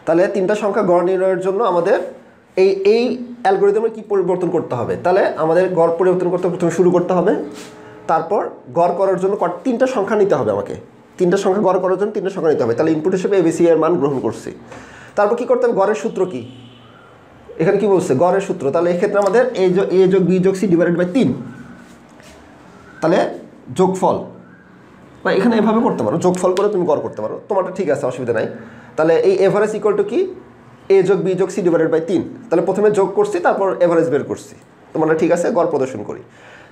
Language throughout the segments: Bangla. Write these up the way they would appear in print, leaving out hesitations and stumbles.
তাহলে তিনটা সংখ্যা গড় নির্ণয়ের জন্য আমাদের এই অ্যালগরিদমে কি পরিবর্তন করতে হবে? তাহলে আমাদের গড় পরিবর্তন করতে প্রথমে শুরু করতে হবে, তারপর গড় করার জন্য তিনটা সংখ্যা নিতে হবে আমাকে। তিনটা সংখ্যা গড় করার জন্য তিনটা সংখ্যা নিতে হবে। তাহলে ইনপুট হিসেবে এবিসি এর মান গ্রহণ করছি। তারপর কী করতে হবে? গড়ের সূত্র কি? এখানে কি বলছে? গড়ের সূত্র। তাহলে এক্ষেত্রে আমাদের এ যোগ বি যোগ সি ডিভাইডেড বাই 3। তাহলে যোগফল, বা এখানে এভাবে করতে পারো, যোগফল করে তুমি গড় করতে পারো, তোমারটা ঠিক আছে, অসুবিধা নাই। তাহলে এই এভারেজ ইকুয়াল টু কি? এ যোগ বি যোগ সি ডিভাইডেড বাই 3। তাহলে প্রথমে যোগ করছি, তারপর এভারেজ বের করছি, তোমারটা ঠিক আছে, গড় প্রদর্শন করি।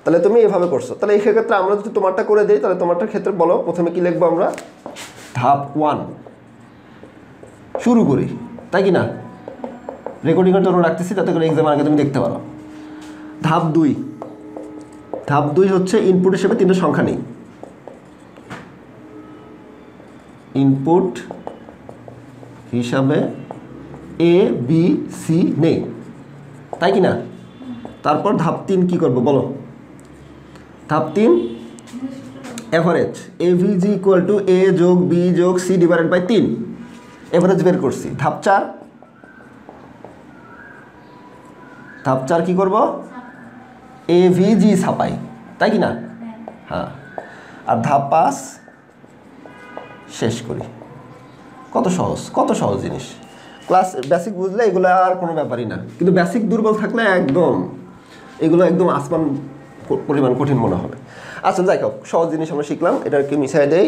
তাহলে তুমি এভাবে করছো। তাহলে এই ক্ষেত্রে আমরা যদি তোমারটা করে দিই, তাহলে তোমারটার ক্ষেত্রে বলো প্রথমে কি লিখবো আমরা? ধাপ 1 শুরু করি, তাই কি না? রেকর্ডিংয়ের জন্য রাখতেছি, যাতে করে এক্সামের আগে তুমি দেখতে পারো। ধাপ 2, ধাপ 2 হচ্ছে ইনপুট হিসেবে তিনটা সংখ্যা নেই। ইনপুট হিসাবে এ বি সি নেই, তাই কি না? তারপর ধাপ 3 কি করবো বলো? ধাপ 3 এভারেজ, এভিজি ইকুয়াল টু এ যোগ বি যোগ সি ডিভাইডেড বাই 3, এভারেজ বের করছি। ধাপ 4, ধাপ 4 কি করবো? এভিজি ছাপাই, তাই কি না? হ্যাঁ। আর ধাপ 5 শেষ করি। কত সহজ, কত সহজ জিনিস। ক্লাস বেসিক বুঝলে এগুলো আর কোনো ব্যাপারই না, কিন্তু বেসিক দুর্বল থাকলে এগুলো একদম আসমান পরিমাণ কঠিন মনে হবে। আচ্ছা যাই হোক, সহজ জিনিস আমরা শিখলাম, এটাকে মিশাই দেই।